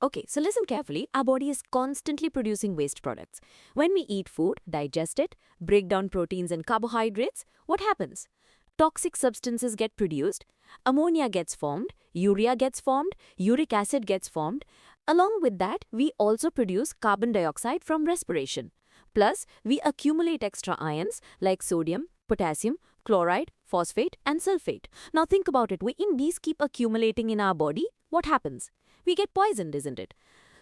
Okay, so listen carefully. Our body is constantly producing waste products. When we eat food, digest it, break down proteins and carbohydrates, what happens? Toxic substances get produced, ammonia gets formed, urea gets formed, uric acid gets formed. Along with that, we also produce carbon dioxide from respiration. Plus, we accumulate extra ions like sodium, potassium, chloride, phosphate, and sulfate. Now think about it. When these keep accumulating in our body, what happens? We get poisoned, isn't it?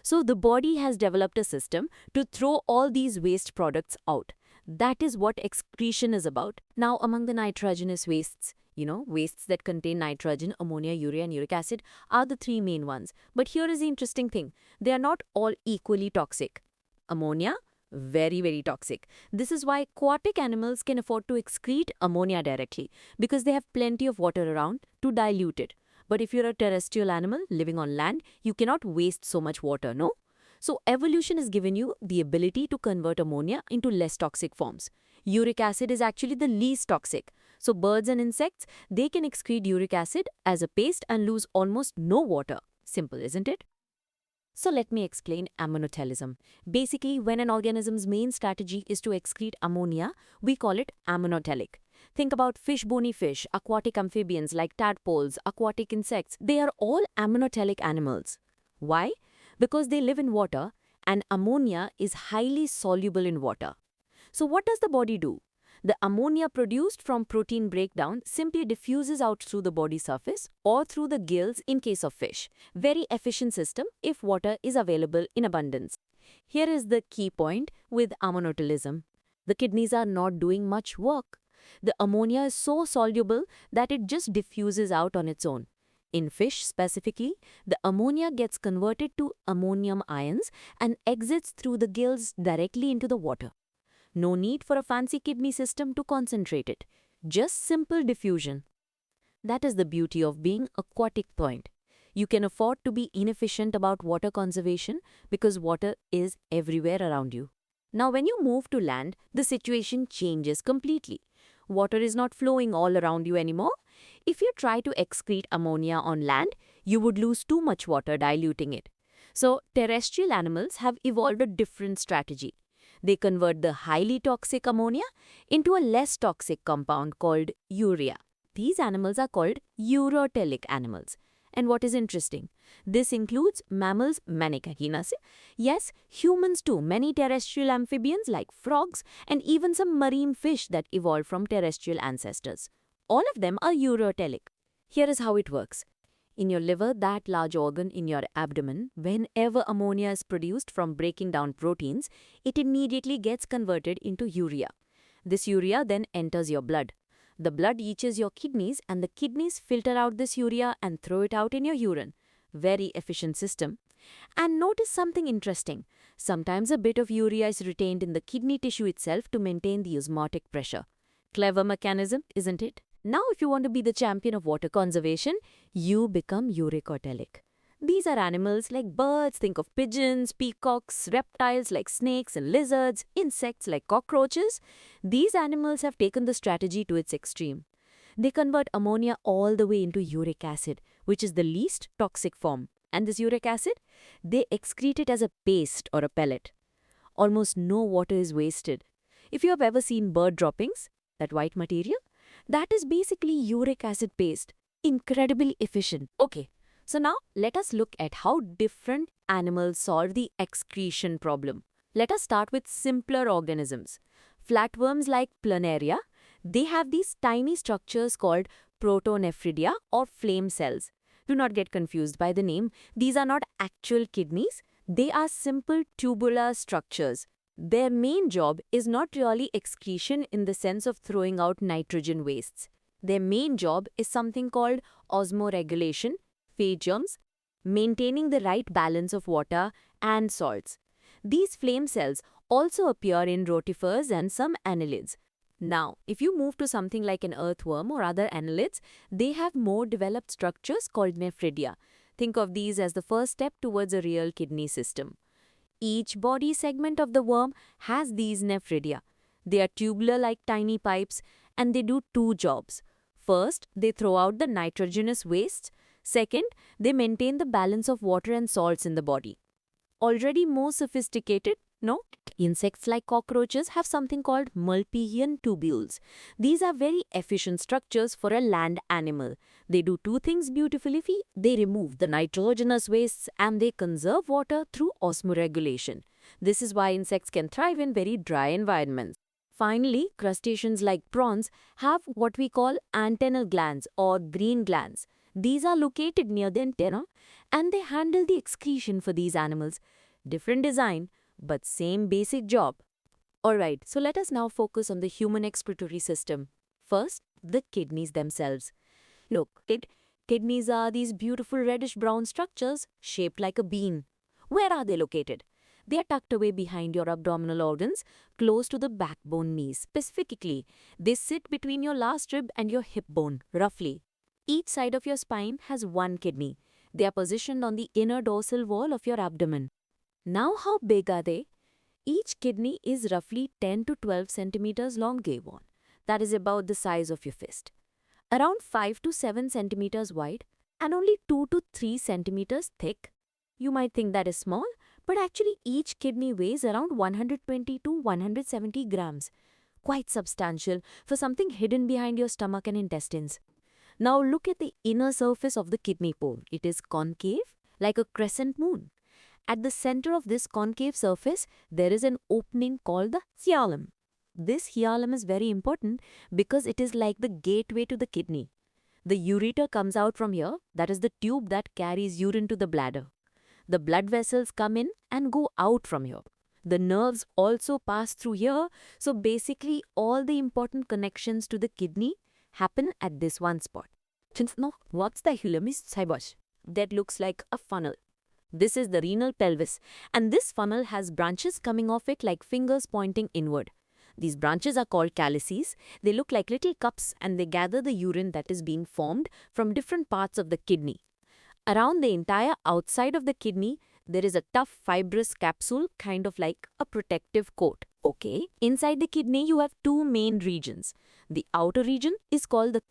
So the body has developed a system to throw all these waste products out. That is what excretion is about. Now, among the nitrogenous wastes, wastes that contain nitrogen, ammonia, urea, and uric acid are the three main ones. But here is the interesting thing. They are not all equally toxic. Ammonia, very, very toxic. This is why aquatic animals can afford to excrete ammonia directly because they have plenty of water around to dilute it. But if you're a terrestrial animal living on land, you cannot waste so much water, no? So evolution has given you the ability to convert ammonia into less toxic forms. Uric acid is actually the least toxic. So birds and insects, they can excrete uric acid as a paste and lose almost no water. Simple, isn't it? So let me explain ammonotelism. Basically, when an organism's main strategy is to excrete ammonia, we call it ammonotelic. Think about fish-bony fish, aquatic amphibians like tadpoles, aquatic insects. They are all ammonotelic animals. Why? Because they live in water and ammonia is highly soluble in water. So what does the body do? The ammonia produced from protein breakdown simply diffuses out through the body surface or through the gills in case of fish. Very efficient system if water is available in abundance. Here is the key point with ammonotelism. The kidneys are not doing much work. The ammonia is so soluble that it just diffuses out on its own. In fish specifically, the ammonia gets converted to ammonium ions and exits through the gills directly into the water. No need for a fancy kidney system to concentrate it. Just simple diffusion. That is the beauty of being aquatic point. You can afford to be inefficient about water conservation because water is everywhere around you. Now when you move to land, the situation changes completely. Water is not flowing all around you anymore. If you try to excrete ammonia on land, you would lose too much water diluting it. So terrestrial animals have evolved a different strategy. They convert the highly toxic ammonia into a less toxic compound called urea. These animals are called urotelic animals. And what is interesting, this includes mammals, many kahinas. Yes, humans too, many terrestrial amphibians like frogs and even some marine fish that evolved from terrestrial ancestors. All of them are urotelic. Here is how it works. In your liver, that large organ in your abdomen, whenever ammonia is produced from breaking down proteins, it immediately gets converted into urea. This urea then enters your blood. The blood reaches your kidneys and the kidneys filter out this urea and throw it out in your urine. Very efficient system. And notice something interesting. Sometimes a bit of urea is retained in the kidney tissue itself to maintain the osmotic pressure. Clever mechanism, isn't it? Now if you want to be the champion of water conservation, you become uricotelic. These are animals like birds, think of pigeons, peacocks, reptiles like snakes and lizards, insects like cockroaches. These animals have taken the strategy to its extreme. They convert ammonia all the way into uric acid, which is the least toxic form. And this uric acid, they excrete it as a paste or a pellet. Almost no water is wasted. If you have ever seen bird droppings, that white material, that is basically uric acid paste. Incredibly efficient. Okay, so now let us look at how different animals solve the excretion problem. Let us start with simpler organisms. Flatworms like Planaria, they have these tiny structures called protonephridia or flame cells. Do not get confused by the name. These are not actual kidneys. They are simple tubular structures. Their main job is not really excretion in the sense of throwing out nitrogen wastes. Their main job is something called osmoregulation, phagoms, maintaining the right balance of water and salts. These flame cells also appear in rotifers and some annelids. Now, if you move to something like an earthworm or other annelids, they have more developed structures called nephridia. Think of these as the first step towards a real kidney system. Each body segment of the worm has these nephridia. They are tubular like tiny pipes and they do two jobs. First, they throw out the nitrogenous wastes. Second, they maintain the balance of water and salts in the body. Already more sophisticated, no? Insects like cockroaches have something called Malpighian tubules. These are very efficient structures for a land animal. They do two things beautifully. They remove the nitrogenous wastes and they conserve water through osmoregulation. This is why insects can thrive in very dry environments. Finally, crustaceans like prawns have what we call antennal glands or green glands. These are located near the antenna and they handle the excretion for these animals. Different design, but same basic job. Alright, so let us now focus on the human excretory system. First, the kidneys themselves. Look, kidneys are these beautiful reddish-brown structures shaped like a bean. Where are they located? They are tucked away behind your abdominal organs, close to the backbone knees. Specifically, they sit between your last rib and your hip bone, roughly. Each side of your spine has one kidney. They are positioned on the inner dorsal wall of your abdomen. Now, how big are they? Each kidney is roughly 10 to 12 centimeters long, Gavon. That is about the size of your fist. Around 5 to 7 centimeters wide and only 2 to 3 centimeters thick. You might think that is small, but actually each kidney weighs around 120 to 170 grams. Quite substantial for something hidden behind your stomach and intestines. Now look at the inner surface of the kidney pole. It is concave, like a crescent moon. At the center of this concave surface, there is an opening called the hyalum. This hyalum is very important because it is like the gateway to the kidney. The ureter comes out from here, that is the tube that carries urine to the bladder. The blood vessels come in and go out from here. The nerves also pass through here, so basically all the important connections to the kidney happen at this one spot. Now, what's the hyalum? That looks like a funnel. This is the renal pelvis, and this funnel has branches coming off it like fingers pointing inward. These branches are called calyces. They look like little cups and they gather the urine that is being formed from different parts of the kidney. Around the entire outside of the kidney, there is a tough fibrous capsule, kind of like a protective coat. Okay, inside the kidney you have two main regions. The outer region is called the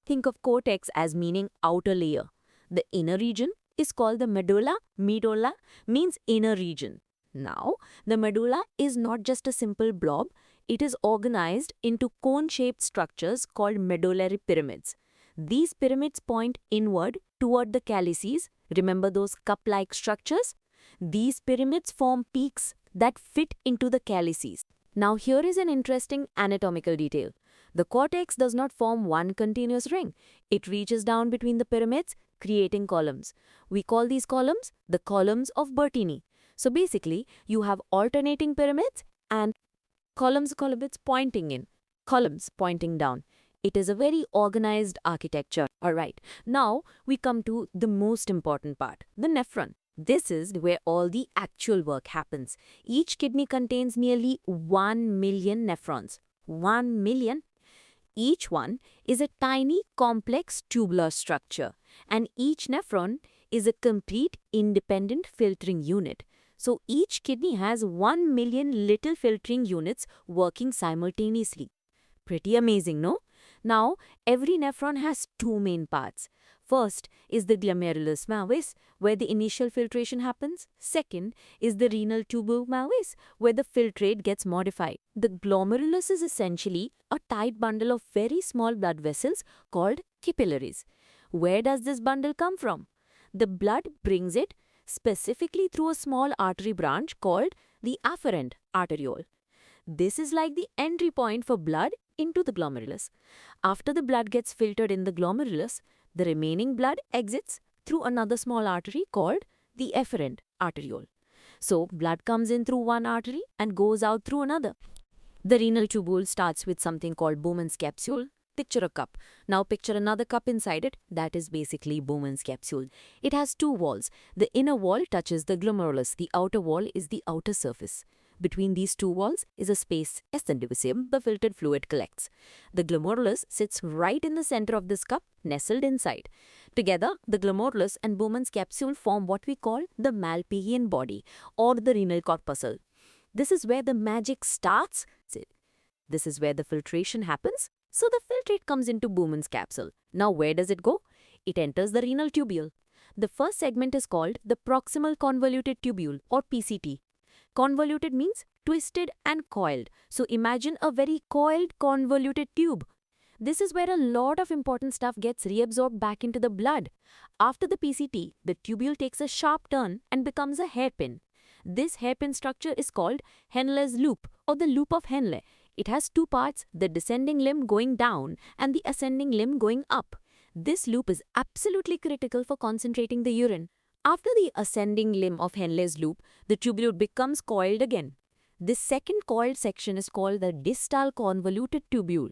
think of cortex as meaning outer layer. The inner region is called the medulla. Medulla means inner region. Now, the medulla is not just a simple blob. It is organized into cone-shaped structures called medullary pyramids. These pyramids point inward toward the calyces. Remember those cup-like structures? These pyramids form peaks that fit into the calyces. Now here is an interesting anatomical detail. The cortex does not form one continuous ring. It reaches down between the pyramids, creating columns. We call these columns the columns of Bertini. So basically, you have alternating pyramids and columns pointing in, columns pointing down. It is a very organized architecture. Alright, now we come to the most important part, the nephron. This is where all the actual work happens. Each kidney contains nearly 1 million nephrons. 1 million? Each one is a tiny, complex tubular structure, and each nephron is a complete independent filtering unit. So each kidney has 1 million little filtering units working simultaneously. Pretty amazing, no? Now, every nephron has two main parts. First is the glomerulus malleus, where the initial filtration happens. Second is the renal tubule malleus, where the filtrate gets modified. The glomerulus is essentially a tight bundle of very small blood vessels called capillaries. Where does this bundle come from? The blood brings it specifically through a small artery branch called the afferent arteriole. This is like the entry point for blood into the glomerulus. After the blood gets filtered in the glomerulus, the remaining blood exits through another small artery called the efferent arteriole. So, blood comes in through one artery and goes out through another. The renal tubule starts with something called Bowman's capsule. Picture a cup. Now picture another cup inside it. That is basically Bowman's capsule. It has two walls. The inner wall touches the glomerulus. The outer wall is the outer surface. Between these two walls is a space S. the filtered fluid collects. The glomerulus sits right in the center of this cup, nestled inside. Together, the glomerulus and Bowman's capsule form what we call the Malpighian body or the renal corpuscle. This is where the magic starts. This is where the filtration happens. So the filtrate comes into Bowman's capsule. Now where does it go? it enters the renal tubule. The first segment is called the proximal convoluted tubule or PCT. Convoluted means twisted and coiled. So imagine a very coiled convoluted tube. This is where a lot of important stuff gets reabsorbed back into the blood. After the PCT, the tubule takes a sharp turn and becomes a hairpin. This hairpin structure is called Henle's loop or the loop of Henle. It has two parts, the descending limb going down and the ascending limb going up. This loop is absolutely critical for concentrating the urine. After the ascending limb of Henle's loop, the tubule becomes coiled again. This second coiled section is called the distal convoluted tubule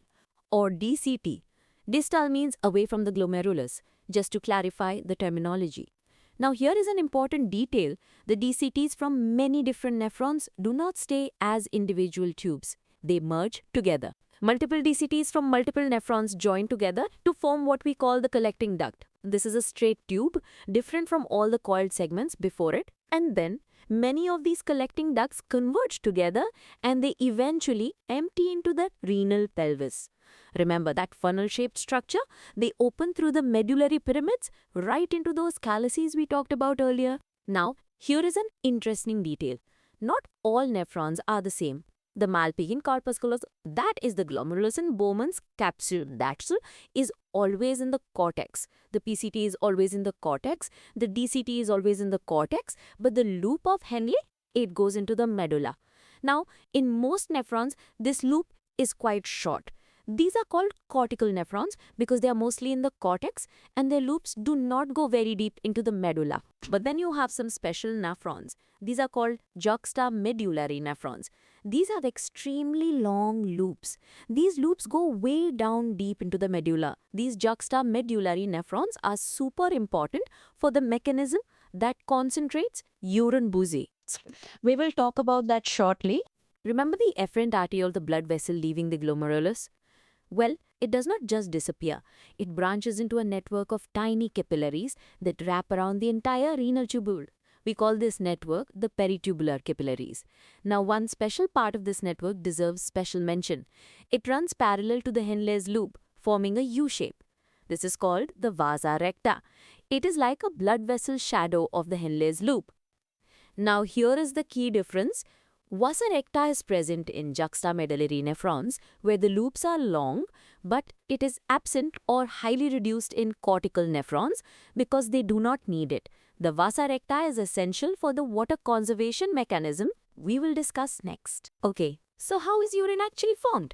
or DCT. Distal means away from the glomerulus, just to clarify the terminology. Now here is an important detail. The DCTs from many different nephrons do not stay as individual tubes. They merge together. Multiple DCTs from multiple nephrons join together to form what we call the collecting duct. This is a straight tube, different from all the coiled segments before it, and then many of these collecting ducts converge together and they eventually empty into the renal pelvis. Remember that funnel-shaped structure? They open through the medullary pyramids right into those calyces we talked about earlier. Now, here is an interesting detail. Not all nephrons are the same. The Malpighian corpusculus, that is the glomerulus in Bowman's capsule, is always in the cortex. The PCT is always in the cortex. The DCT is always in the cortex. But the loop of Henle, it goes into the medulla. Now, in most nephrons, this loop is quite short. These are called cortical nephrons because they are mostly in the cortex and their loops do not go very deep into the medulla. But then you have some special nephrons. These are called juxtamedullary nephrons. These are the extremely long loops. These loops go way down deep into the medulla. These juxtamedullary nephrons are super important for the mechanism that concentrates urine bouche. We will talk about that shortly. Remember the efferent arteriole, the blood vessel leaving the glomerulus? Well, it does not just disappear. It branches into a network of tiny capillaries that wrap around the entire renal tubule. We call this network the peritubular capillaries. Now, one special part of this network deserves special mention. It runs parallel to the Henle's loop, forming a U shape. This is called the vasa recta. It is like a blood vessel shadow of the Henle's loop. Now, here is the key difference. Vasa recta is present in juxtamedullary nephrons where the loops are long, but it is absent or highly reduced in cortical nephrons because they do not need it. The vasa recta is essential for the water conservation mechanism we will discuss next. Okay, so how is urine actually formed?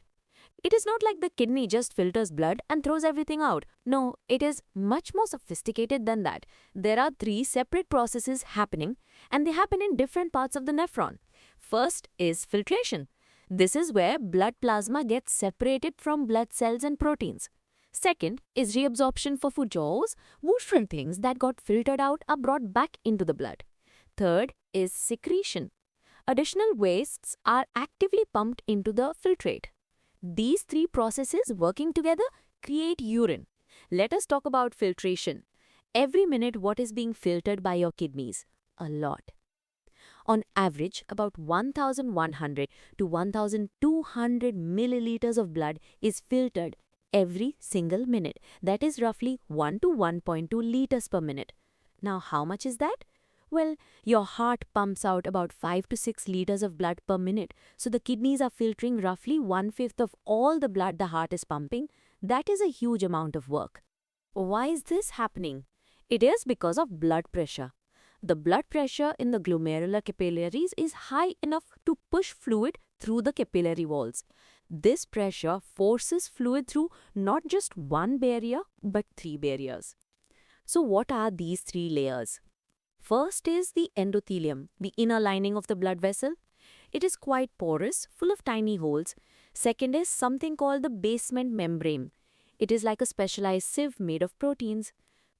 It is not like the kidney just filters blood and throws everything out. No, it is much more sophisticated than that. There are three separate processes happening and they happen in different parts of the nephron. First is filtration. This is where blood plasma gets separated from blood cells and proteins. Second is reabsorption for food jaws. Different things that got filtered out are brought back into the blood. Third is secretion. Additional wastes are actively pumped into the filtrate. These three processes working together create urine. Let us talk about filtration. Every minute, what is being filtered by your kidneys? A lot. On average, about 1,100 to 1,200 milliliters of blood is filtered every single minute. That is roughly 1 to 1.2 liters per minute. Now, how much is that? Well, your heart pumps out about 5 to 6 liters of blood per minute. So the kidneys are filtering roughly 1/5 of all the blood the heart is pumping. That is a huge amount of work. Why is this happening? It is because of blood pressure. The blood pressure in the glomerular capillaries is high enough to push fluid through the capillary walls. This pressure forces fluid through not just one barrier, but 3 barriers. So what are these 3 layers? First is the endothelium, the inner lining of the blood vessel. It is quite porous, full of tiny holes. Second is something called the basement membrane. It is like a specialized sieve made of proteins.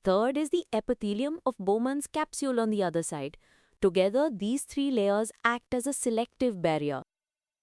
Third is the epithelium of Bowman's capsule on the other side. Together, these 3 layers act as a selective barrier.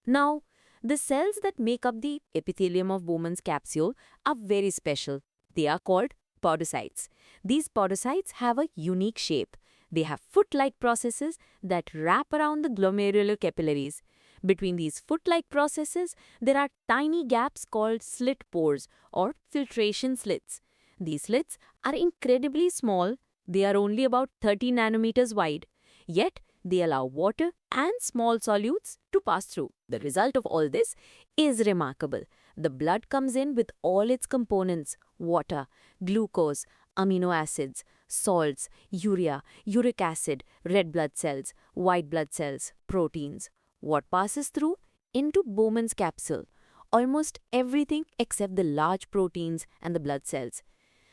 Now, the cells that make up the epithelium of Bowman's capsule are very special. They are called podocytes. These podocytes have a unique shape. They have foot-like processes that wrap around the glomerular capillaries. Between these foot-like processes, there are tiny gaps called slit pores or filtration slits. These slits are incredibly small. They are only about 30 nanometers wide. Yet, they allow water and small solutes to pass through. The result of all this is remarkable. The blood comes in with all its components: water, glucose, amino acids, salts, urea, uric acid, red blood cells, white blood cells, proteins. What passes through? Into Bowman's capsule. Almost everything except the large proteins and the blood cells.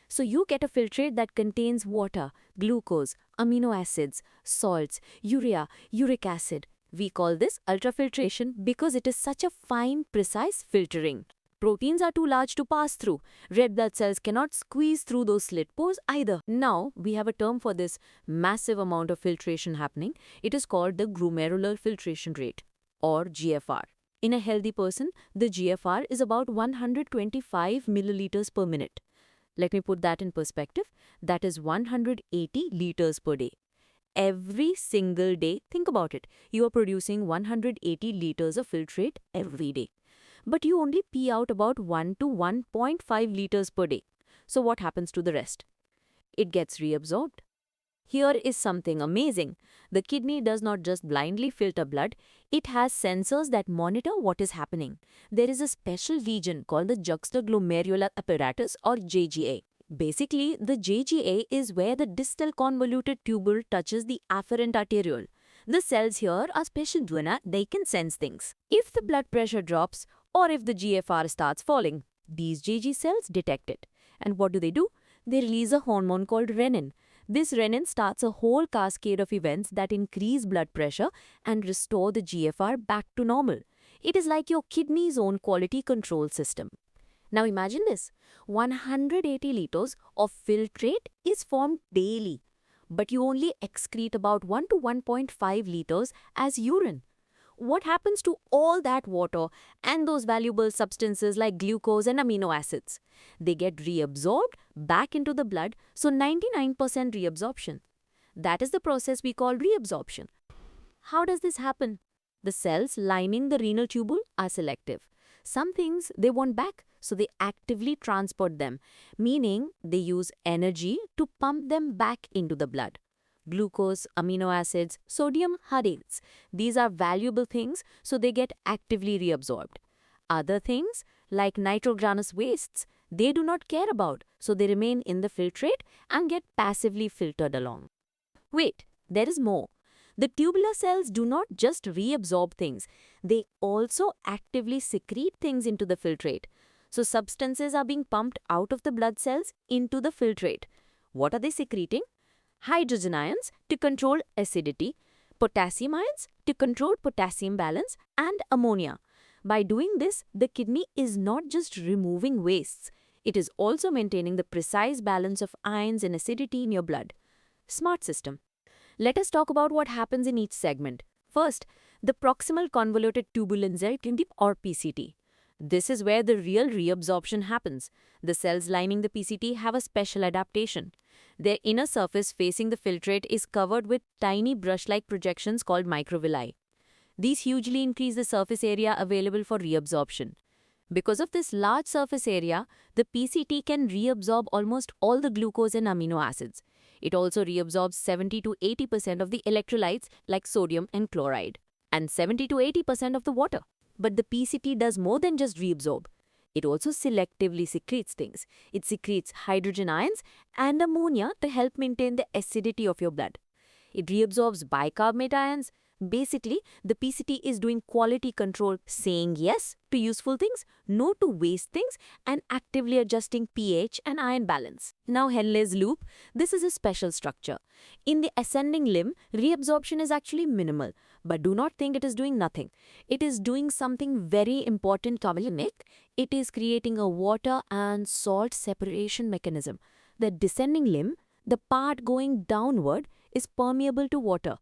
So you get a filtrate that contains water, glucose, amino acids, salts, urea, uric acid. We call this ultrafiltration because it is such a fine, precise filtering. Proteins are too large to pass through. Red blood cells cannot squeeze through those slit pores either. Now, we have a term for this massive amount of filtration happening. It is called the glomerular filtration rate, or GFR. In a healthy person, the GFR is about 125 milliliters per minute. Let me put that in perspective. That is 180 liters per day. Every single day, think about it, you are producing 180 liters of filtrate every day. But you only pee out about 1 to 1.5 liters per day. So what happens to the rest? It gets reabsorbed. Here is something amazing. The kidney does not just blindly filter blood, it has sensors that monitor what is happening. There is a special region called the juxtaglomerular apparatus, or JGA. Basically, the JGA is where the distal convoluted tubule touches the afferent arteriole. The cells here are special enough they can sense things. If the blood pressure drops or if the GFR starts falling, these JG cells detect it. And what do? They release a hormone called renin. This renin starts a whole cascade of events that increase blood pressure and restore the GFR back to normal. It is like your kidney's own quality control system. Now imagine this, 180 liters of filtrate is formed daily, but you only excrete about 1 to 1.5 liters as urine. What happens to all that water and those valuable substances like glucose and amino acids? They get reabsorbed back into the blood, so 99% reabsorption. That is the process we call reabsorption. How does this happen? The cells lining the renal tubule are selective. Some things they want back, so they actively transport them, meaning they use energy to pump them back into the blood. Glucose, amino acids, sodium halides. These are valuable things, so they get actively reabsorbed. Other things, like nitrogenous wastes, they do not care about, so they remain in the filtrate and get passively filtered along. Wait, there is more. The tubular cells do not just reabsorb things, they also actively secrete things into the filtrate. So substances are being pumped out of the blood cells into the filtrate. What are they secreting? Hydrogen ions to control acidity, potassium ions to control potassium balance, and ammonia. By doing this, the kidney is not just removing wastes, it is also maintaining the precise balance of ions and acidity in your blood. Smart system. Let us talk about what happens in each segment. First, the proximal convoluted tubular cell, or PCT. This is where the real reabsorption happens. The cells lining the PCT have a special adaptation. Their inner surface facing the filtrate is covered with tiny brush-like projections called microvilli. These hugely increase the surface area available for reabsorption. Because of this large surface area, the PCT can reabsorb almost all the glucose and amino acids. It also reabsorbs 70 to 80% of the electrolytes like sodium and chloride, and 70 to 80% of the water. But the PCT does more than just reabsorb. It also selectively secretes things. It secretes hydrogen ions and ammonia to help maintain the acidity of your blood. It reabsorbs bicarbonate ions. Basically, the PCT is doing quality control, saying yes to useful things, no to waste things, and actively adjusting pH and ion balance. Now, Henle's loop. This is a special structure. In the ascending limb, reabsorption is actually minimal, but do not think it is doing nothing. It is doing something very important, Nick. It is creating a water and salt separation mechanism. The descending limb, the part going downward, is permeable to water.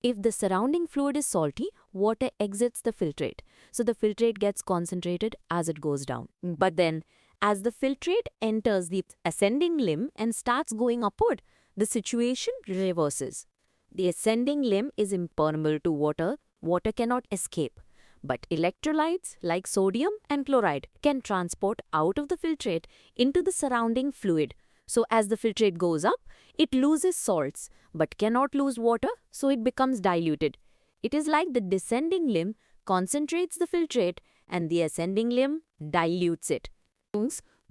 If the surrounding fluid is salty, water exits the filtrate. So the filtrate gets concentrated as it goes down. But then, as the filtrate enters the ascending limb and starts going upward, the situation reverses. The ascending limb is impermeable to water. Water cannot escape. But electrolytes like sodium and chloride can transport out of the filtrate into the surrounding fluid. So as the filtrate goes up, it loses salts but cannot lose water, so it becomes diluted. It is like the descending limb concentrates the filtrate and the ascending limb dilutes it.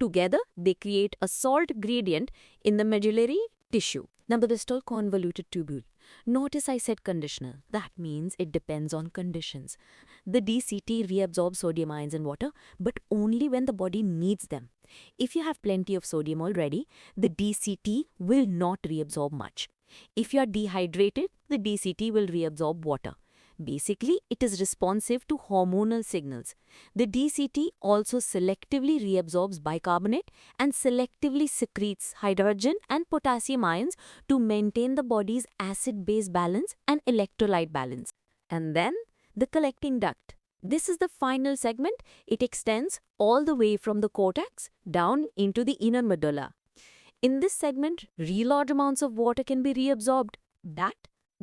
Together, they create a salt gradient in the medullary tissue. Now, the distal convoluted tubule. Notice I said conditional. That means it depends on conditions. The DCT reabsorbs sodium ions in water, but only when the body needs them. If you have plenty of sodium already, the DCT will not reabsorb much. If you are dehydrated, the DCT will reabsorb water. Basically, it is responsive to hormonal signals. The DCT also selectively reabsorbs bicarbonate and selectively secretes hydrogen and potassium ions to maintain the body's acid-base balance and electrolyte balance. And then, the collecting duct. This is the final segment. It extends all the way from the cortex down into the inner medulla. In this segment, real large amounts of water can be reabsorbed. That,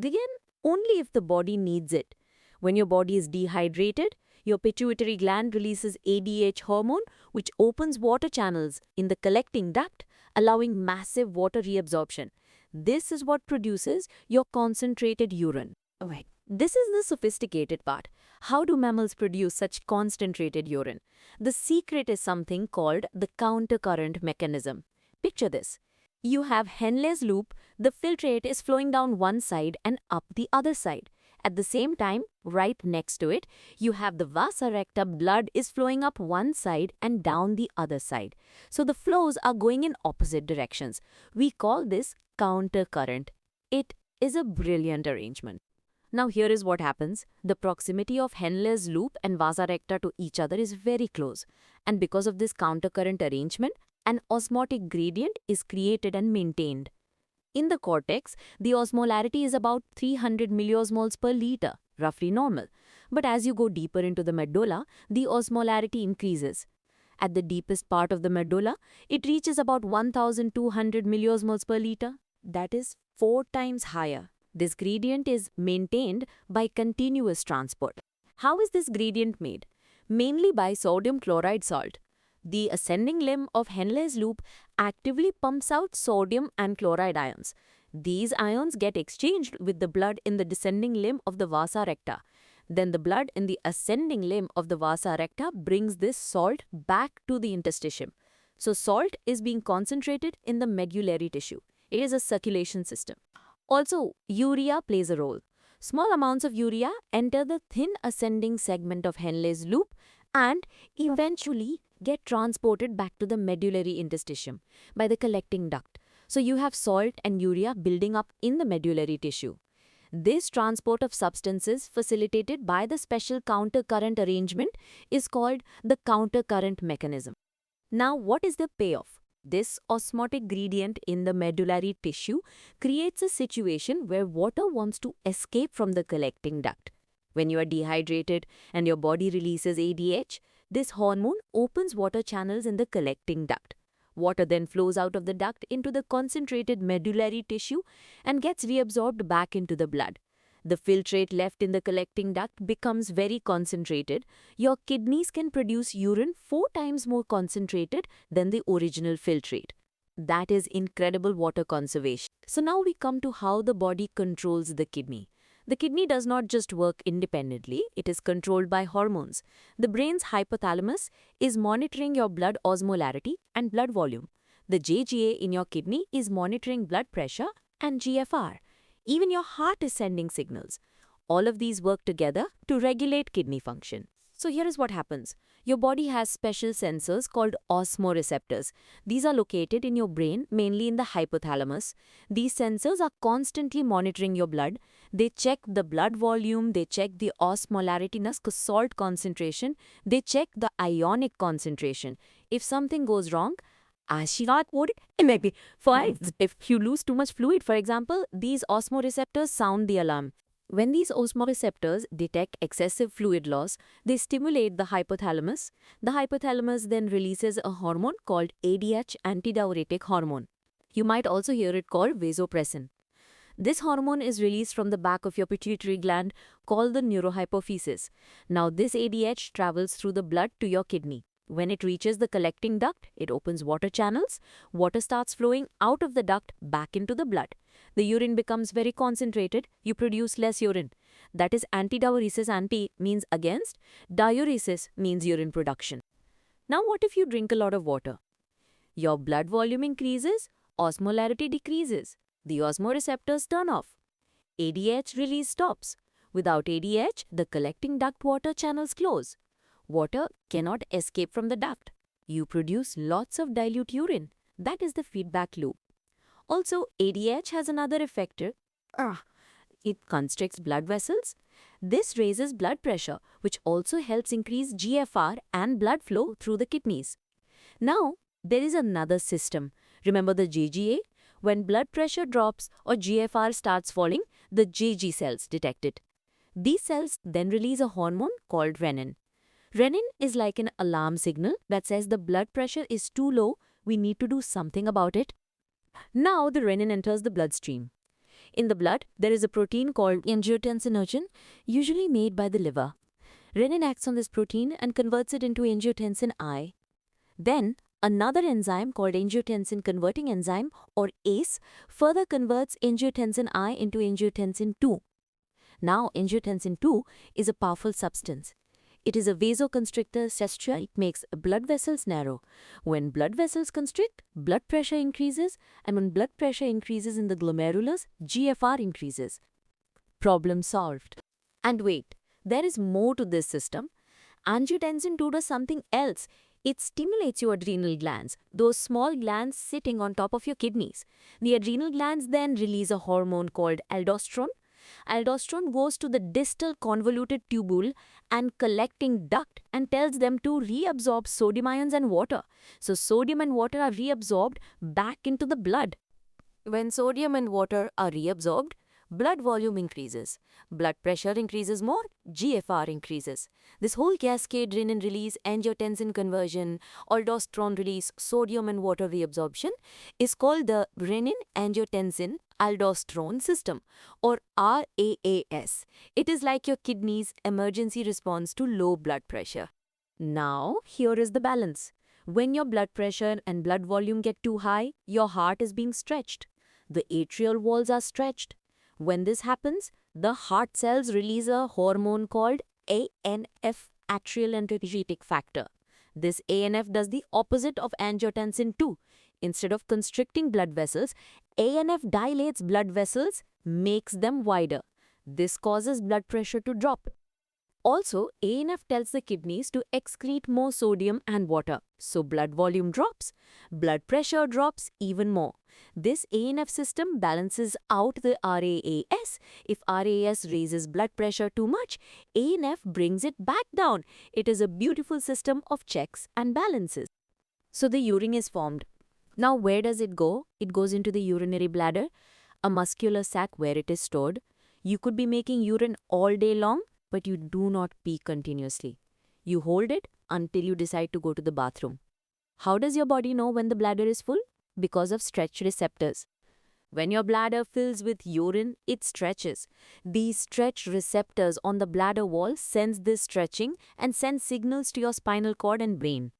again, only if the body needs it. When your body is dehydrated, your pituitary gland releases ADH hormone, which opens water channels in the collecting duct, allowing massive water reabsorption. This is what produces your concentrated urine. Alright. This is the sophisticated part. How do mammals produce such concentrated urine? The secret is something called the countercurrent mechanism. Picture this. You have Henle's loop, the filtrate is flowing down one side and up the other side. At the same time, right next to it, you have the vasa recta, blood is flowing up one side and down the other side. So the flows are going in opposite directions. We call this countercurrent. It is a brilliant arrangement. Now here is what happens. The proximity of Henle's loop and vasa recta to each other is very close. And because of this countercurrent arrangement, an osmotic gradient is created and maintained. In the cortex, the osmolarity is about 300 milliosmoles per liter, roughly normal. But as you go deeper into the medulla, the osmolarity increases. At the deepest part of the medulla, it reaches about 1200 milliosmoles per liter. That is 4 times higher. This gradient is maintained by continuous transport. How is this gradient made? Mainly by sodium chloride salt. The ascending limb of Henle's loop actively pumps out sodium and chloride ions. These ions get exchanged with the blood in the descending limb of the vasa recta. Then the blood in the ascending limb of the vasa recta brings this salt back to the interstitium. So salt is being concentrated in the medullary tissue. It is a circulation system. Also, urea plays a role. Small amounts of urea enter the thin ascending segment of Henle's loop and eventually get transported back to the medullary interstitium by the collecting duct. So you have salt and urea building up in the medullary tissue. This transport of substances facilitated by the special countercurrent arrangement is called the countercurrent mechanism. Now what is the payoff? This osmotic gradient in the medullary tissue creates a situation where water wants to escape from the collecting duct. When you are dehydrated and your body releases ADH, this hormone opens water channels in the collecting duct. Water then flows out of the duct into the concentrated medullary tissue and gets reabsorbed back into the blood. The filtrate left in the collecting duct becomes very concentrated. Your kidneys can produce urine 4 times more concentrated than the original filtrate. That is incredible water conservation. So now we come to how the body controls the kidney. The kidney does not just work independently, it is controlled by hormones. The brain's hypothalamus is monitoring your blood osmolarity and blood volume. The JGA in your kidney is monitoring blood pressure and GFR. Even your heart is sending signals. All of these work together to regulate kidney function. So here is what happens. Your body has special sensors called osmoreceptors. These are located in your brain, mainly in the hypothalamus. These sensors are constantly monitoring your blood. They check the blood volume, they check the osmolarity, salt concentration, they check the ionic concentration. If something goes wrong, maybe if you lose too much fluid, for example, these osmoreceptors sound the alarm. When these osmoreceptors detect excessive fluid loss, they stimulate the hypothalamus. The hypothalamus then releases a hormone called ADH, antidiuretic hormone. You might also hear it called vasopressin. This hormone is released from the back of your pituitary gland called the neurohypophysis. Now this ADH travels through the blood to your kidney. When it reaches the collecting duct, it opens water channels. Water starts flowing out of the duct back into the blood. The urine becomes very concentrated. You produce less urine. That is antidiuresis. Anti means against. Diuresis means urine production. Now what if you drink a lot of water? Your blood volume increases, osmolarity decreases. The osmoreceptors turn off. ADH release stops. Without ADH, the collecting duct water channels close. Water cannot escape from the duct. You produce lots of dilute urine. That is the feedback loop. Also, ADH has another effector. It constricts blood vessels. This raises blood pressure, which also helps increase GFR and blood flow through the kidneys. Now, there is another system. Remember the JGA? When blood pressure drops or GFR starts falling, the JG cells detect it. These cells then release a hormone called renin. Renin is like an alarm signal that says the blood pressure is too low, we need to do something about it. Now the renin enters the bloodstream. In the blood, there is a protein called angiotensinogen, usually made by the liver. Renin acts on this protein and converts it into angiotensin I. Then, another enzyme called angiotensin converting enzyme or ACE further converts angiotensin I into angiotensin II. Now, angiotensin II is a powerful substance. It is a vasoconstrictor. It makes blood vessels narrow. When blood vessels constrict, blood pressure increases, and when blood pressure increases in the glomerulus, GFR increases. Problem solved. And wait, there is more to this system. Angiotensin II does something else. It stimulates your adrenal glands, those small glands sitting on top of your kidneys. The adrenal glands then release a hormone called aldosterone. Aldosterone goes to the distal convoluted tubule and collecting duct and tells them to reabsorb sodium ions and water. So sodium and water are reabsorbed back into the blood. When sodium and water are reabsorbed, blood volume increases. Blood pressure increases more, GFR increases. This whole cascade, renin release, angiotensin conversion, aldosterone release, sodium and water reabsorption, is called the renin-angiotensin-aldosterone system, or RAAS. It is like your kidney's emergency response to low blood pressure. Now, here is the balance. When your blood pressure and blood volume get too high, your heart is being stretched. The atrial walls are stretched. When this happens, the heart cells release a hormone called ANF, atrial energetic factor. This ANF does the opposite of angiotensin II. Instead of constricting blood vessels, ANF dilates blood vessels, makes them wider. This causes blood pressure to drop. Also, ANF tells the kidneys to excrete more sodium and water, so blood volume drops, blood pressure drops even more. This ANF system balances out the RAAS. If RAAS raises blood pressure too much, ANF brings it back down. It is a beautiful system of checks and balances. So the urine is formed. Now where does it go? It goes into the urinary bladder, a muscular sac where it is stored. You could be making urine all day long, but you do not pee continuously. You hold it until you decide to go to the bathroom. How does your body know when the bladder is full? Because of stretch receptors. When your bladder fills with urine, it stretches. These stretch receptors on the bladder wall sense this stretching and send signals to your spinal cord and brain.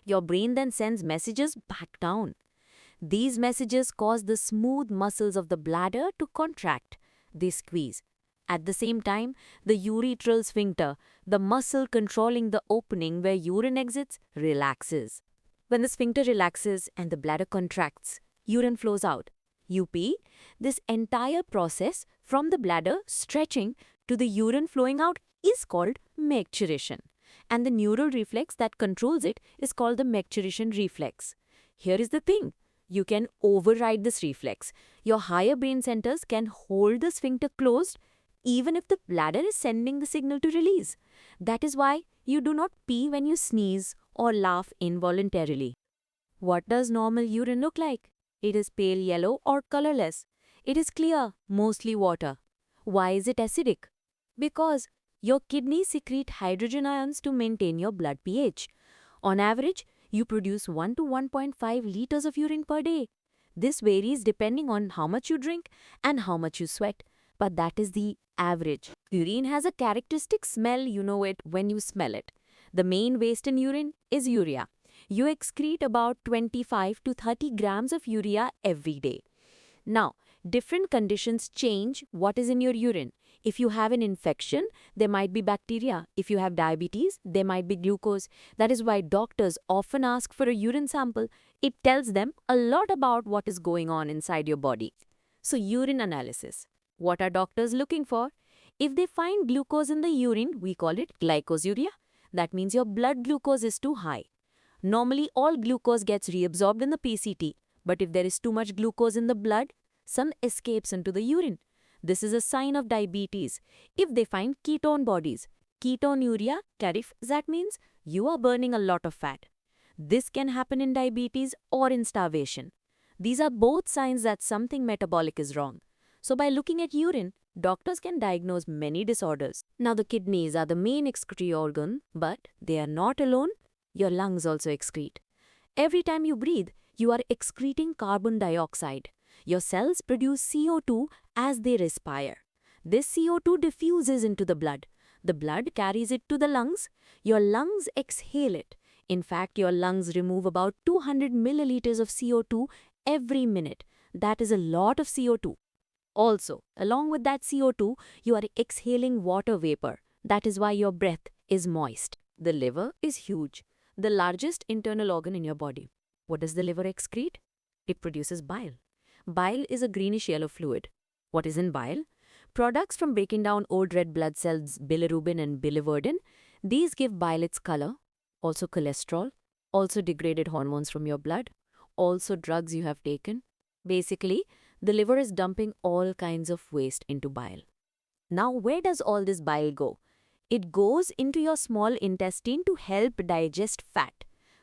Your brain then sends messages back down. These messages cause the smooth muscles of the bladder to contract. They squeeze. At the same time, the urethral sphincter, the muscle controlling the opening where urine exits, relaxes. When the sphincter relaxes and the bladder contracts, urine flows out. You pee. This entire process from the bladder stretching to the urine flowing out is called micturition. And the neural reflex that controls it is called the micturition reflex. Here is the thing. You can override this reflex. Your higher brain centers can hold the sphincter closed even if the bladder is sending the signal to release. That is why you do not pee when you sneeze or laugh involuntarily. What does normal urine look like? It is pale yellow or colorless. It is clear, mostly water. Why is it acidic? Because your kidneys secrete hydrogen ions to maintain your blood pH. On average, you produce 1 to 1.5 liters of urine per day. This varies depending on how much you drink and how much you sweat. But that is the average. Urine has a characteristic smell, you know it when you smell it. The main waste in urine is urea. You excrete about 25 to 30 grams of urea every day. Now, different conditions change what is in your urine. If you have an infection, there might be bacteria. If you have diabetes, there might be glucose. That is why doctors often ask for a urine sample. It tells them a lot about what is going on inside your body. So, urine analysis. What are doctors looking for? If they find glucose in the urine, we call it glycosuria. That means your blood glucose is too high. Normally, all glucose gets reabsorbed in the PCT, but if there is too much glucose in the blood, some escapes into the urine. This is a sign of diabetes. If they find ketone bodies, ketonuria, clarif, that means you are burning a lot of fat. This can happen in diabetes or in starvation. These are both signs that something metabolic is wrong. So by looking at urine, doctors can diagnose many disorders. Now the kidneys are the main excretory organ, but they are not alone. Your lungs also excrete. Every time you breathe, you are excreting carbon dioxide. Your cells produce CO2 as they respire. This CO2 diffuses into the blood. The blood carries it to the lungs. Your lungs exhale it. In fact, your lungs remove about 200 milliliters of CO2 every minute. That is a lot of CO2. Also, along with that CO2, you are exhaling water vapor. That is why your breath is moist. The liver is huge, the largest internal organ in your body. What does the liver excrete? It produces bile. Bile is a greenish-yellow fluid. What is in bile? Products from breaking down old red blood cells, bilirubin and biliverdin. These give bile its color. Also cholesterol. Also degraded hormones from your blood. Also drugs you have taken. Basically, the liver is dumping all kinds of waste into bile. Now, where does all this bile go? It goes into your small intestine to help digest fat.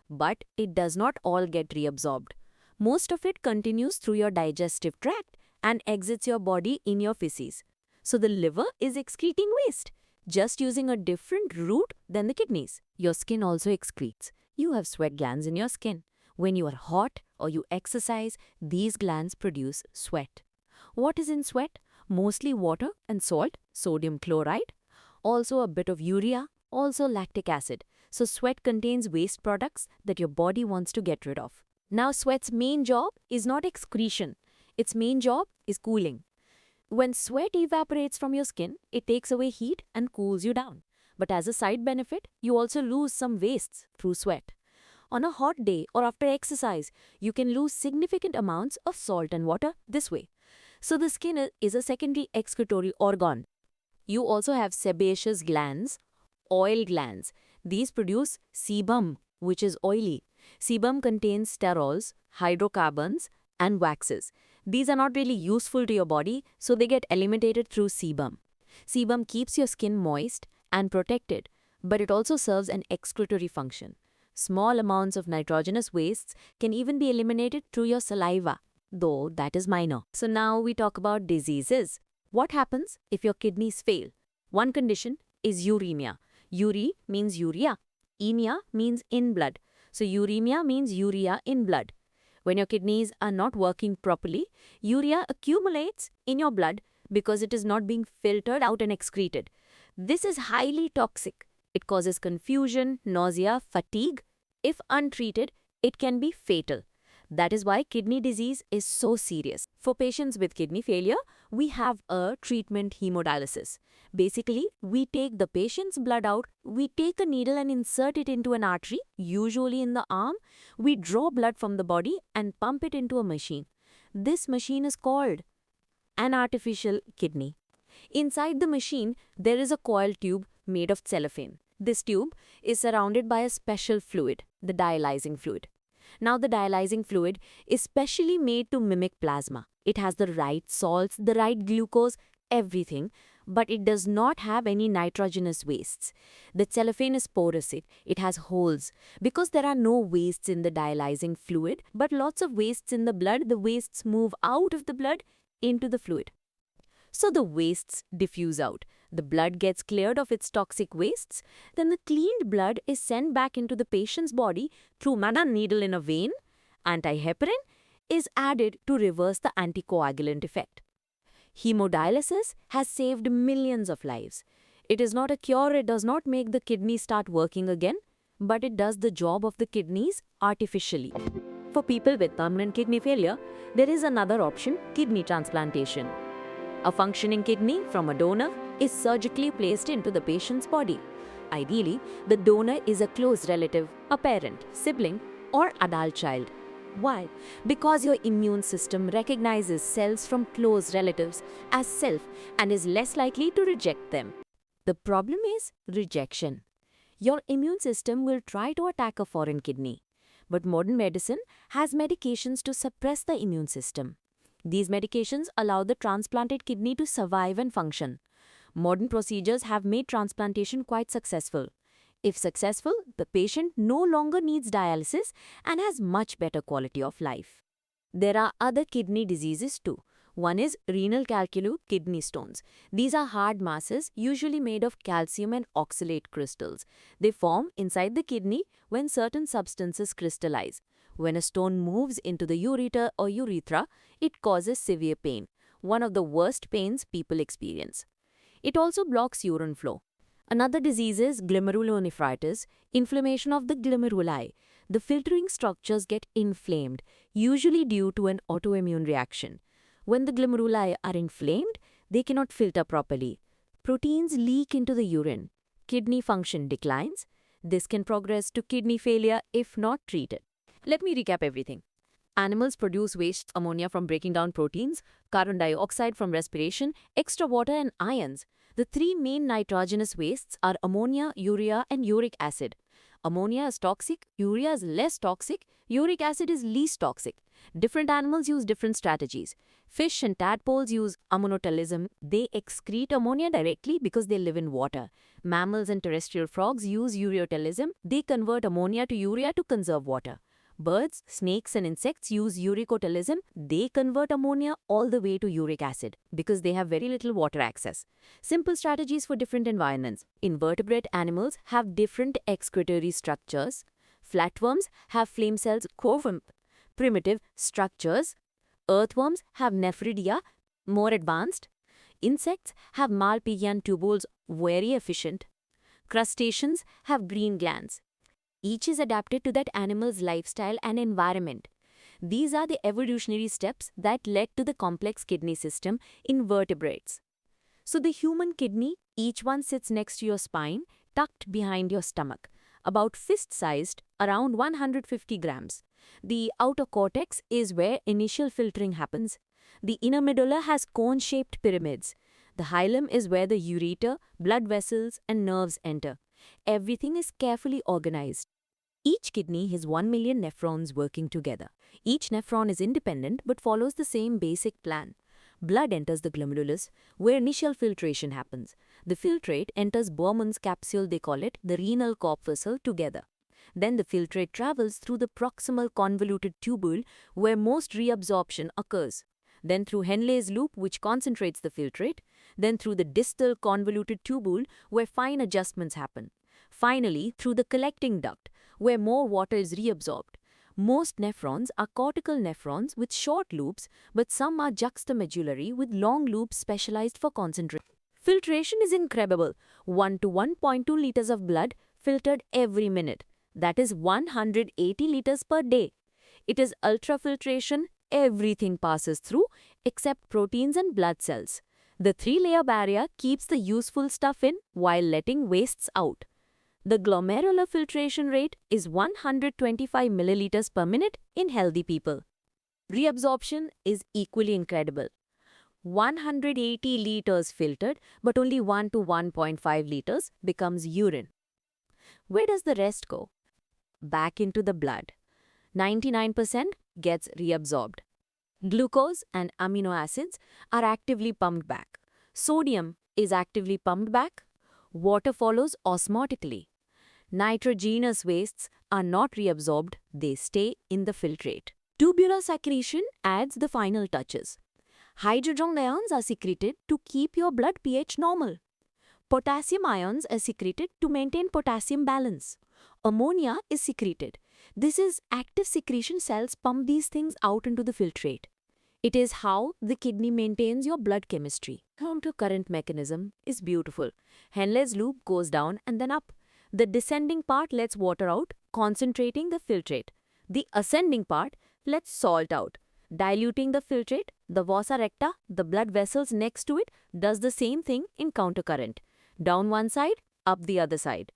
But it does not all get reabsorbed. Most of it continues through your digestive tract and exits your body in your feces. So the liver is excreting waste, just using a different route than the kidneys. Your skin also excretes. You have sweat glands in your skin. When you are hot or you exercise, these glands produce sweat. What is in sweat? Mostly water and salt, sodium chloride, also a bit of urea, also lactic acid. So sweat contains waste products that your body wants to get rid of. Now sweat's main job is not excretion. Its main job is cooling. When sweat evaporates from your skin, it takes away heat and cools you down. But as a side benefit, you also lose some wastes through sweat. On a hot day or after exercise, you can lose significant amounts of salt and water this way. So the skin is a secondary excretory organ. You also have sebaceous glands, oil glands. These produce sebum, which is oily. Sebum contains sterols, hydrocarbons, and waxes. These are not really useful to your body, so they get eliminated through sebum. Sebum keeps your skin moist and protected, but it also serves an excretory function. Small amounts of nitrogenous wastes can even be eliminated through your saliva, though that is minor. So now we talk about diseases. What happens if your kidneys fail? One condition is uremia. Uri means urea. Emia means in blood. So uremia means urea in blood. When your kidneys are not working properly, urea accumulates in your blood because it is not being filtered out and excreted. This is highly toxic. It causes confusion, nausea, fatigue. If untreated, it can be fatal. That is why kidney disease is so serious. For patients with kidney failure, we have a treatment hemodialysis. Basically, we take the patient's blood out, we take a needle and insert it into an artery, usually in the arm. We draw blood from the body and pump it into a machine. This machine is called an artificial kidney. Inside the machine, there is a coiled tube made of cellophane. This tube is surrounded by a special fluid, the dialyzing fluid. Now the dialyzing fluid is specially made to mimic plasma. It has the right salts, the right glucose, everything, but it does not have any nitrogenous wastes. The cellophane is porous, it has holes. Because there are no wastes in the dialyzing fluid, but lots of wastes in the blood, the wastes move out of the blood into the fluid. So the wastes diffuse out. The blood gets cleared of its toxic wastes. Then the cleaned blood is sent back into the patient's body through a needle in a vein. Antiheparin is added to reverse the anticoagulant effect. Hemodialysis has saved millions of lives. It is not a cure, it does not make the kidney start working again, but it does the job of the kidneys artificially. For people with permanent kidney failure, there is another option, kidney transplantation. A functioning kidney from a donor is surgically placed into the patient's body. Ideally, the donor is a close relative, a parent, sibling, or adult child. Why? Because your immune system recognizes cells from close relatives as self and is less likely to reject them. The problem is rejection. Your immune system will try to attack a foreign kidney. But modern medicine has medications to suppress the immune system. These medications allow the transplanted kidney to survive and function. Modern procedures have made transplantation quite successful. If successful, the patient no longer needs dialysis and has much better quality of life. There are other kidney diseases too. One is renal calculi kidney stones. These are hard masses usually made of calcium and oxalate crystals. They form inside the kidney when certain substances crystallize. When a stone moves into the ureter or urethra, it causes severe pain, one of the worst pains people experience. It also blocks urine flow. Another disease is glomerulonephritis, inflammation of the glomeruli. The filtering structures get inflamed, usually due to an autoimmune reaction. When the glomeruli are inflamed, they cannot filter properly. Proteins leak into the urine. Kidney function declines. This can progress to kidney failure if not treated. Let me recap everything. Animals produce waste ammonia from breaking down proteins, carbon dioxide from respiration, extra water and ions. The three main nitrogenous wastes are ammonia, urea and uric acid. Ammonia is toxic, urea is less toxic, uric acid is least toxic. Different animals use different strategies. Fish and tadpoles use ammonotelism. They excrete ammonia directly because they live in water. Mammals and terrestrial frogs use ureotelism. They convert ammonia to urea to conserve water. Birds, snakes and insects use uricotelism. They convert ammonia all the way to uric acid because they have very little water access. Simple strategies for different environments. Invertebrate animals have different excretory structures. Flatworms have flame cells, primitive structures. Earthworms have nephridia, more advanced. Insects have Malpighian tubules, very efficient. Crustaceans have green glands. Each is adapted to that animal's lifestyle and environment. These are the evolutionary steps that led to the complex kidney system in vertebrates. So the human kidney, each one sits next to your spine, tucked behind your stomach, about fist-sized, around 150 grams. The outer cortex is where initial filtering happens. The inner medulla has cone-shaped pyramids. The hilum is where the ureter, blood vessels, and nerves enter. Everything is carefully organized. Each kidney has 1 million nephrons working together. Each nephron is independent but follows the same basic plan. Blood enters the glomerulus, where initial filtration happens. The filtrate enters Bowman's capsule, they call it, the renal corpuscle together. Then the filtrate travels through the proximal convoluted tubule, where most reabsorption occurs. Then through Henle's loop, which concentrates the filtrate. Then through the distal convoluted tubule, where fine adjustments happen. Finally, through the collecting duct, where more water is reabsorbed. Most nephrons are cortical nephrons with short loops, but some are juxtamedullary with long loops specialized for concentration. Filtration is incredible. 1 to 1.2 liters of blood filtered every minute. That is 180 liters per day. It is ultrafiltration. Everything passes through except proteins and blood cells. The three-layer barrier keeps the useful stuff in while letting wastes out. The glomerular filtration rate is 125 milliliters per minute in healthy people. Reabsorption is equally incredible. 180 liters filtered, but only 1 to 1.5 liters becomes urine. Where does the rest go? Back into the blood. 99% gets reabsorbed. Glucose and amino acids are actively pumped back. Sodium is actively pumped back. Water follows osmotically. Nitrogenous wastes are not reabsorbed, they stay in the filtrate. Tubular secretion adds the final touches. Hydrogen ions are secreted to keep your blood pH normal. Potassium ions are secreted to maintain potassium balance. Ammonia is secreted. This is active secretion cells pump these things out into the filtrate. It is how the kidney maintains your blood chemistry. Counter-current mechanism is beautiful. Henle's loop goes down and then up. The descending part lets water out, concentrating the filtrate. The ascending part lets salt out, diluting the filtrate. The vasa recta, the blood vessels next to it, does the same thing in countercurrent. Down one side, up the other side.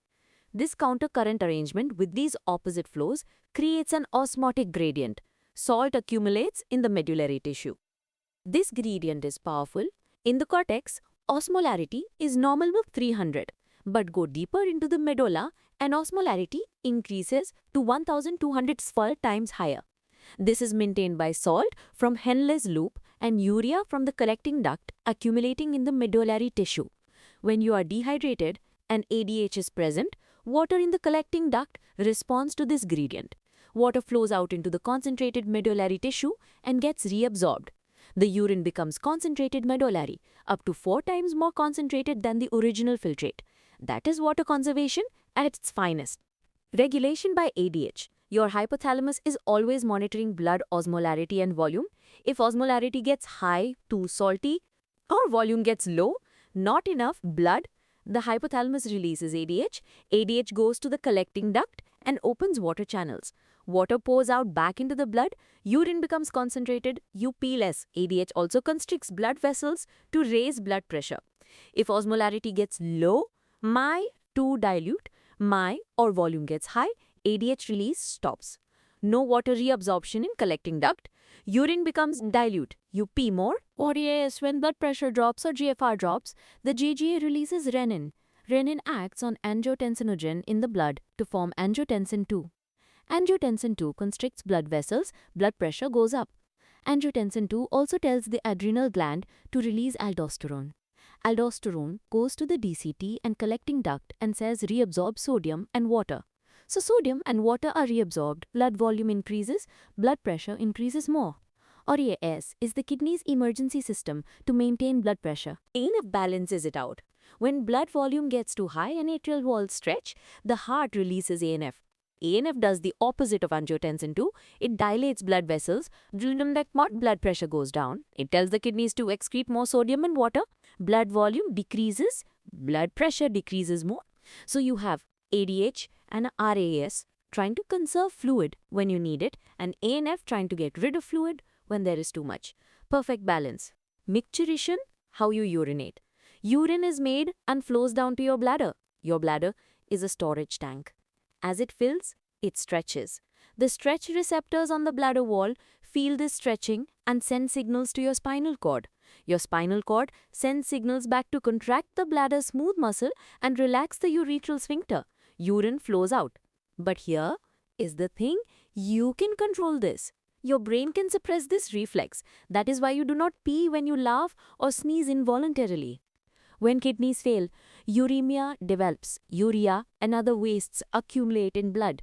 This countercurrent arrangement with these opposite flows creates an osmotic gradient. Salt accumulates in the medullary tissue. This gradient is powerful. In the cortex, osmolarity is normal with 300, but go deeper into the medulla and osmolarity increases to 1200 times higher. This is maintained by salt from Henle's loop and urea from the collecting duct accumulating in the medullary tissue. When you are dehydrated and ADH is present, water in the collecting duct responds to this gradient. Water flows out into the concentrated medullary tissue and gets reabsorbed. The urine becomes concentrated medullary, up to 4 times more concentrated than the original filtrate. That is water conservation at its finest. Regulation by ADH. Your hypothalamus is always monitoring blood osmolarity and volume. If osmolarity gets high, too salty, or volume gets low, not enough blood, the hypothalamus releases ADH. ADH goes to the collecting duct and opens water channels. Water pours out back into the blood, urine becomes concentrated, you pee less. ADH also constricts blood vessels to raise blood pressure. If osmolarity gets low, too dilute, or volume gets high, ADH release stops. No water reabsorption in collecting duct. Urine becomes dilute. You pee more. Or yes, when blood pressure drops or GFR drops, the JGA releases renin. Renin acts on angiotensinogen in the blood to form angiotensin II. Angiotensin II constricts blood vessels, blood pressure goes up. Angiotensin II also tells the adrenal gland to release aldosterone. Aldosterone goes to the DCT and collecting duct and says reabsorb sodium and water. So sodium and water are reabsorbed, blood volume increases, blood pressure increases more. RAS is the kidney's emergency system to maintain blood pressure. ANF balances it out. When blood volume gets too high and atrial walls stretch, the heart releases ANF. ANF does the opposite of angiotensin II. It dilates blood vessels. Blood pressure goes down. It tells the kidneys to excrete more sodium and water. Blood volume decreases. Blood pressure decreases more. So you have ADH and RAS trying to conserve fluid when you need it, and ANF trying to get rid of fluid when there is too much. Perfect balance. Micturition, how you urinate. Urine is made and flows down to your bladder. Your bladder is a storage tank. As it fills, it stretches. The stretch receptors on the bladder wall feel this stretching and send signals to your spinal cord. Your spinal cord sends signals back to contract the bladder's smooth muscle and relax the urethral sphincter. Urine flows out. But here is the thing, you can control this. Your brain can suppress this reflex. That is why you do not pee when you laugh or sneeze involuntarily. When kidneys fail, uremia develops. Urea and other wastes accumulate in blood.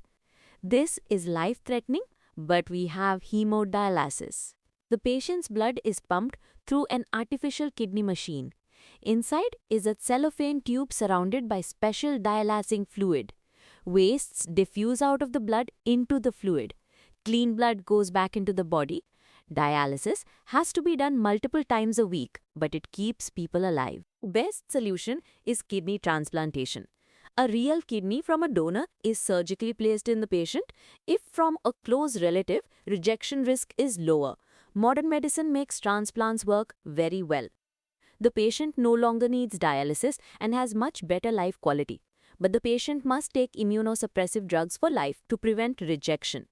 This is life-threatening, but we have hemodialysis. The patient's blood is pumped through an artificial kidney machine. Inside is a cellophane tube surrounded by special dialysing fluid. Wastes diffuse out of the blood into the fluid. Clean blood goes back into the body. Dialysis has to be done multiple times a week, but it keeps people alive. Best solution is kidney transplantation. A real kidney from a donor is surgically placed in the patient. If from a close relative, rejection risk is lower. Modern medicine makes transplants work very well. The patient no longer needs dialysis and has much better life quality. But the patient must take immunosuppressive drugs for life to prevent rejection.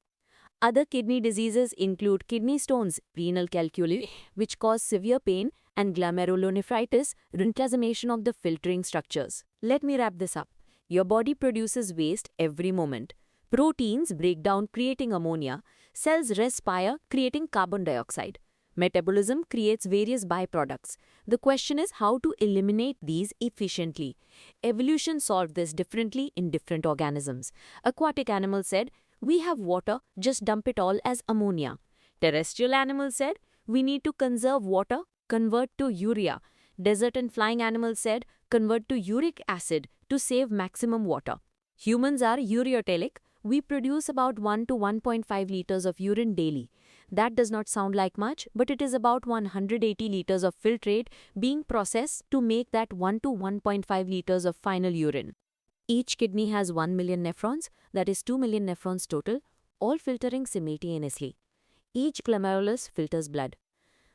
Other kidney diseases include kidney stones, renal calculi, which cause severe pain, and glomerulonephritis, inflammation of the filtering structures. Let me wrap this up. Your body produces waste every moment. Proteins break down creating ammonia, cells respire creating carbon dioxide. Metabolism creates various byproducts. The question is how to eliminate these efficiently. Evolution solved this differently in different organisms. Aquatic animals said, we have water, just dump it all as ammonia. Terrestrial animals said, we need to conserve water, convert to urea. Desert and flying animals said, convert to uric acid to save maximum water. Humans are ureotelic. We produce about 1 to 1.5 liters of urine daily. That does not sound like much, but it is about 180 liters of filtrate being processed to make that 1 to 1.5 liters of final urine. Each kidney has 1 million nephrons, that is 2 million nephrons total, all filtering simultaneously. Each glomerulus filters blood.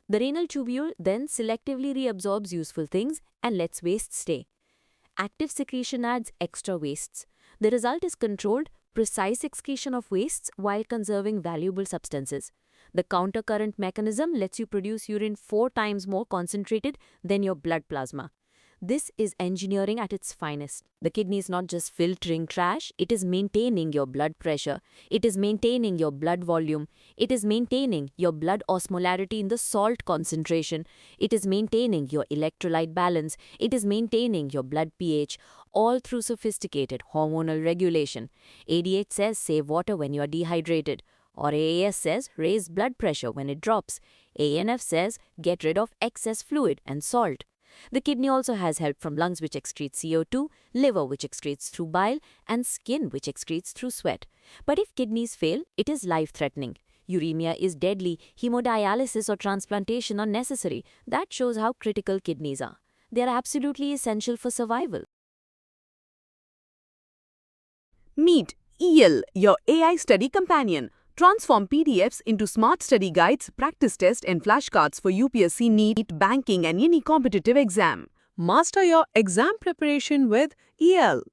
The renal tubule then selectively reabsorbs useful things and lets waste stay. Active secretion adds extra wastes. The result is controlled, precise excretion of wastes while conserving valuable substances. The countercurrent mechanism lets you produce urine 4 times more concentrated than your blood plasma. This is engineering at its finest. The kidney is not just filtering trash, it is maintaining your blood pressure, it is maintaining your blood volume, it is maintaining your blood osmolarity in the salt concentration, it is maintaining your electrolyte balance, it is maintaining your blood pH, all through sophisticated hormonal regulation. ADH says save water when you are dehydrated, or AAS says raise blood pressure when it drops. ANF says get rid of excess fluid and salt. The kidney also has help from lungs which excrete CO2, liver which excretes through bile, and skin which excretes through sweat. But if kidneys fail, it is life-threatening. Uremia is deadly, hemodialysis or transplantation are necessary. That shows how critical kidneys are. They are absolutely essential for survival. Meet EL, your AI study companion. Transform PDFs into smart study guides, practice tests, and flashcards for UPSC NEET, banking, and any competitive exam. Master your exam preparation with EL.